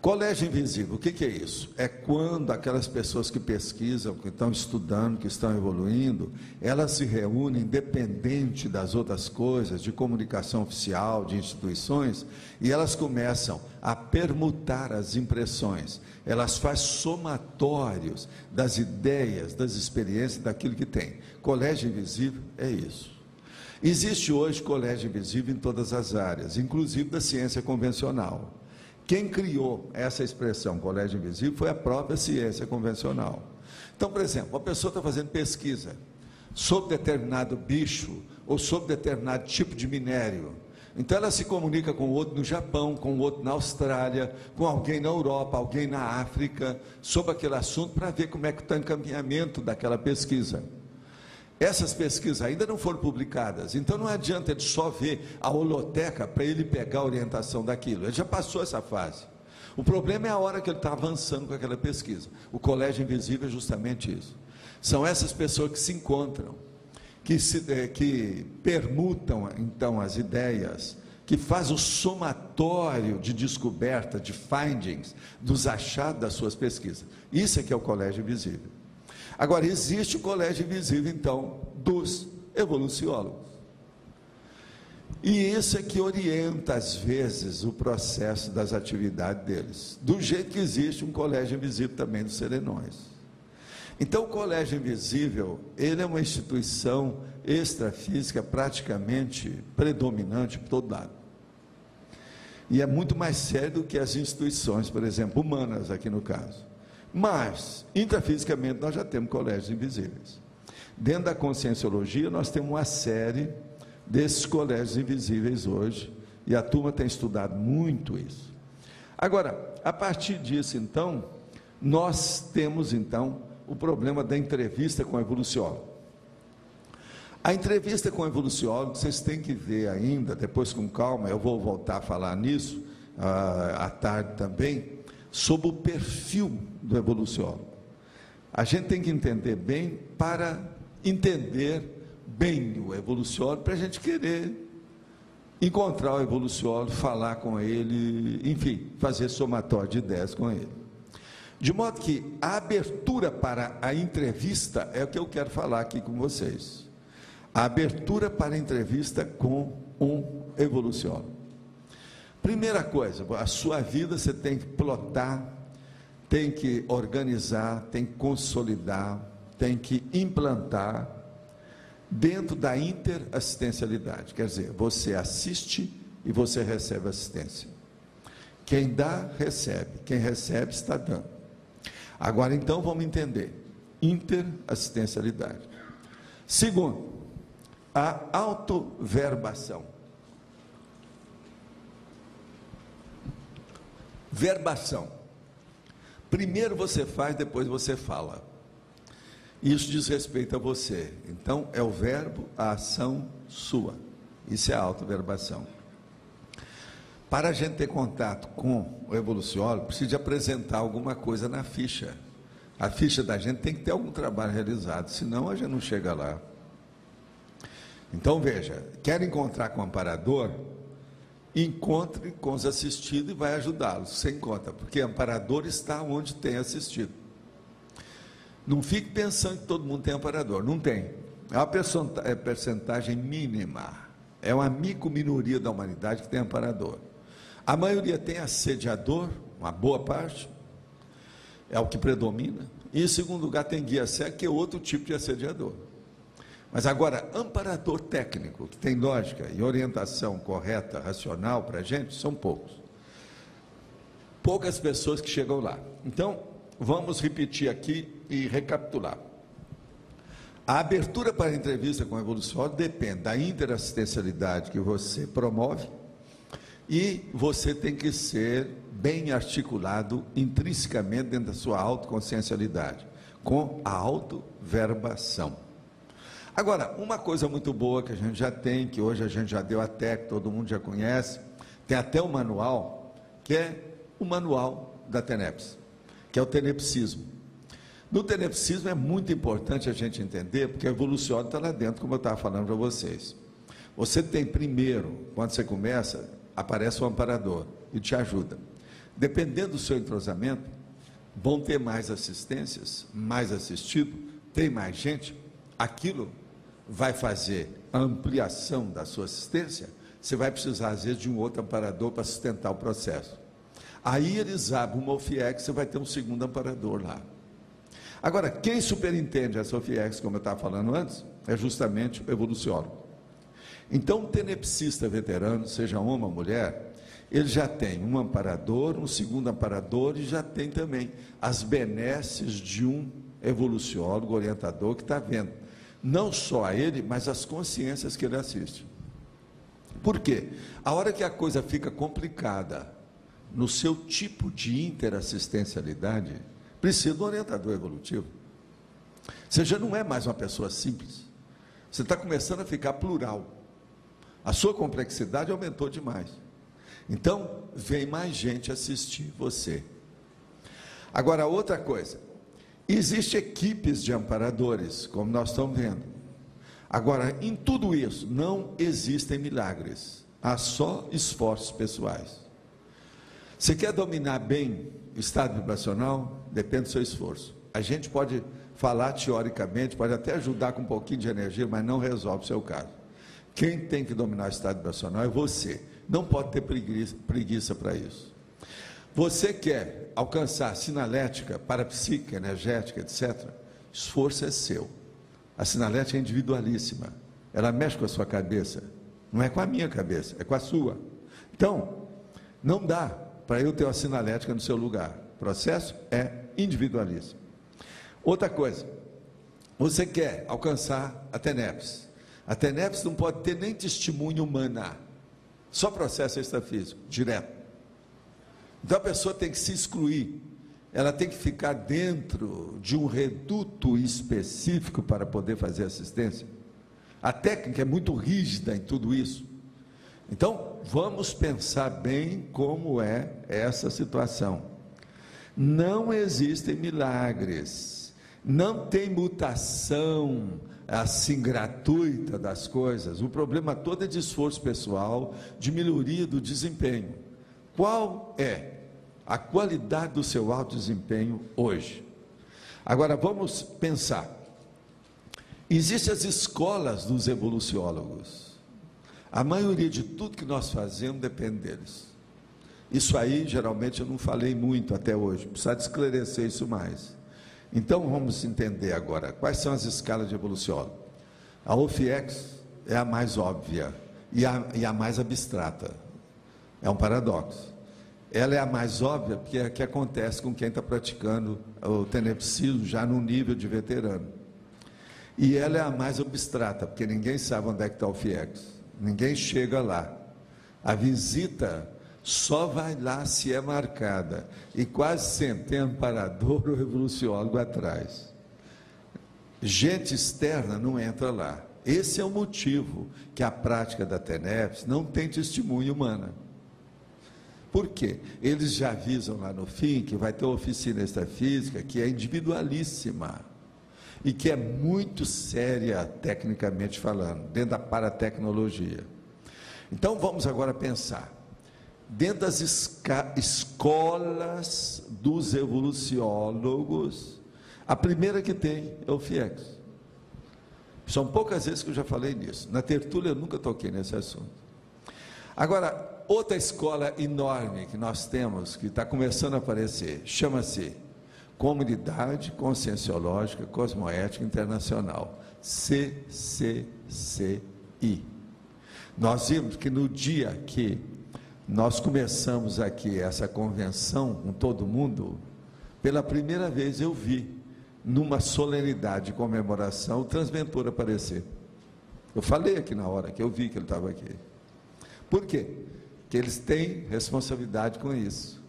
Colégio invisível, o que é isso? É quando aquelas pessoas que pesquisam, que estão estudando, que estão evoluindo, elas se reúnem independente das outras coisas, de comunicação oficial, de instituições, e elas começam a permutar as impressões, elas fazem somatórios das ideias, das experiências, daquilo que tem. Colégio invisível é isso. Existe hoje colégio invisível em todas as áreas, inclusive da ciência convencional. Quem criou essa expressão, colégio invisível, foi a própria ciência convencional. Então, por exemplo, a pessoa está fazendo pesquisa sobre determinado bicho ou sobre determinado tipo de minério. Então, ela se comunica com o outro no Japão, com o outro na Austrália, com alguém na Europa, alguém na África, sobre aquele assunto, para ver como é que está o encaminhamento daquela pesquisa. Essas pesquisas ainda não foram publicadas, então não adianta ele só ver a holoteca para ele pegar a orientação daquilo, ele já passou essa fase. O problema é a hora que ele está avançando com aquela pesquisa. O colégio invisível é justamente isso. São essas pessoas que se encontram, que permutam então as ideias, que faz o somatório de descoberta, de findings, dos achados das suas pesquisas. Isso é que é o colégio invisível. Agora, existe o colégio invisível, então, dos evoluciólogos. E isso é que orienta, às vezes, o processo das atividades deles. Do jeito que existe um colégio invisível também dos serenões. Então, o colégio invisível, ele é uma instituição extrafísica praticamente predominante por todo lado. E é muito mais sério do que as instituições, por exemplo, humanas, aqui no caso. Mas, intrafisicamente, nós já temos colégios invisíveis. Dentro da conscienciologia, nós temos uma série desses colégios invisíveis hoje, e a turma tem estudado muito isso. Agora, a partir disso, então, nós temos, então, o problema da entrevista com o evoluciólogo. A entrevista com o evoluciólogo, vocês têm que ver ainda, depois com calma, eu vou voltar a falar nisso, à tarde também, sobre o perfil do evoluciólogo. A gente tem que entender bem para entender bem o evoluciólogo, para a gente querer encontrar o evoluciólogo, falar com ele, enfim, fazer somatório de ideias com ele. De modo que a abertura para a entrevista é o que eu quero falar aqui com vocês. A abertura para a entrevista com um evoluciólogo. Primeira coisa, a sua vida você tem que plotar, tem que organizar, tem que consolidar, tem que implantar dentro da interassistencialidade. Quer dizer, você assiste e você recebe assistência. Quem dá, recebe. Quem recebe, está dando. Agora, então, vamos entender. Interassistencialidade. Segundo, a autoverbação. Verbação. Primeiro você faz, depois você fala. Isso diz respeito a você. Então, é o verbo, a ação sua. Isso é a autoverbação. Para a gente ter contato com o evoluciólogo, precisa de apresentar alguma coisa na ficha. A ficha da gente tem que ter algum trabalho realizado, senão a gente não chega lá. Então, veja, quer encontrar com o amparador? Encontre com os assistidos e vai ajudá-los. Você encontra, porque o amparador está onde tem assistido. Não fique pensando que todo mundo tem amparador. Não tem. É uma percentagem mínima. É uma microminoria da humanidade que tem amparador. A maioria tem assediador, uma boa parte, é o que predomina. E em segundo lugar tem guia cego, que é outro tipo de assediador. Mas agora, amparador técnico, que tem lógica e orientação correta, racional para a gente, são poucos. Poucas pessoas que chegam lá. Então, vamos repetir aqui e recapitular. A abertura para a entrevista com o evoluciólogo depende da interassistencialidade que você promove e você tem que ser bem articulado intrinsecamente dentro da sua autoconsciencialidade, com a autoverbação. Agora, uma coisa muito boa que a gente já tem, que hoje a gente já deu até, que todo mundo já conhece, tem até um manual, que é o manual da TENEPS, que é o tenepsismo. No tenepsismo é muito importante a gente entender, porque a evolução está lá dentro, como eu estava falando para vocês. Você tem primeiro, quando você começa, aparece o amparador e te ajuda. dependendo do seu entrosamento, vão ter mais assistências, mais assistido, tem mais gente, aquilo vai fazer a ampliação da sua assistência, você vai precisar, às vezes, de um outro amparador para sustentar o processo. Aí eles abrem uma OFIEX, você vai ter um segundo amparador lá. Agora, quem superintende essa OFIEX, como eu estava falando antes, é justamente o evoluciólogo. Então, o tenepsista veterano, seja homem ou mulher, ele já tem um amparador, um segundo amparador, e já tem também as benesses de um evoluciólogo, orientador, que está vendo não só a ele, mas as consciências que ele assiste. Por quê? A hora que a coisa fica complicada no seu tipo de interassistencialidade, precisa de um orientador evolutivo. Você já não é mais uma pessoa simples, você está começando a ficar plural, a sua complexidade aumentou demais. Então, vem mais gente assistir você. Agora, outra coisa, existem equipes de amparadores, como nós estamos vendo. Agora, em tudo isso, não existem milagres, há só esforços pessoais. Você quer dominar bem o estado vibracional? Depende do seu esforço. A gente pode falar teoricamente, pode até ajudar com um pouquinho de energia, mas não resolve o seu caso. Quem tem que dominar o estado vibracional é você. Não pode ter preguiça para isso. Você quer alcançar sinalética, parapsíquica, energética, etc. Esforço é seu. A sinalética é individualíssima. Ela mexe com a sua cabeça. Não é com a minha cabeça, é com a sua. Então, não dá para eu ter uma sinalética no seu lugar. O processo é individualíssimo. Outra coisa, você quer alcançar a TENEPS. A TENEPS não pode ter nem testemunho humana. Só processo extrafísico, direto. Então a pessoa tem que se excluir, ela tem que ficar dentro de um reduto específico para poder fazer assistência. A técnica é muito rígida em tudo isso. Então, vamos pensar bem como é essa situação. Não existem milagres, não tem mutação assim gratuita das coisas. O problema todo é de esforço pessoal, de melhoria do desempenho. Qual é a qualidade do seu alto desempenho hoje? Agora vamos pensar. Existem as escolas dos evoluciólogos. A maioria de tudo que nós fazemos depende deles. Isso aí, geralmente, eu não falei muito até hoje, precisa esclarecer isso mais. Então, vamos entender agora, quais são as escalas de evoluciólogo. A OFIEX é a mais óbvia e a mais abstrata. É um paradoxo. Ela é a mais óbvia porque é a que acontece com quem está praticando o tenepsismo já no nível de veterano. E ela é a mais abstrata, porque ninguém sabe onde é que está o OFIEX. Ninguém chega lá. A visita só vai lá se é marcada. E quase sempre tem amparador ou evoluciólogo atrás. Gente externa não entra lá. Esse é o motivo que a prática da TENEPS não tem testemunho humana. Por quê? Eles já avisam lá no fim que vai ter uma oficina extrafísica que é individualíssima e que é muito séria tecnicamente falando, dentro da paratecnologia. Então vamos agora pensar, dentro das escolas dos evoluciólogos, a primeira que tem é o FIEX. São poucas vezes que eu já falei nisso, na tertúlia eu nunca toquei nesse assunto. Agora, outra escola enorme que nós temos, que está começando a aparecer, chama-se Comunidade Conscienciológica Cosmoética Internacional, CCCI. Nós vimos que no dia que nós começamos aqui essa convenção com todo mundo, pela primeira vez eu vi, numa solenidade de comemoração, o transventor aparecer. Eu falei aqui na hora que eu vi que ele estava aqui. Por quê? Porque eles têm responsabilidade com isso.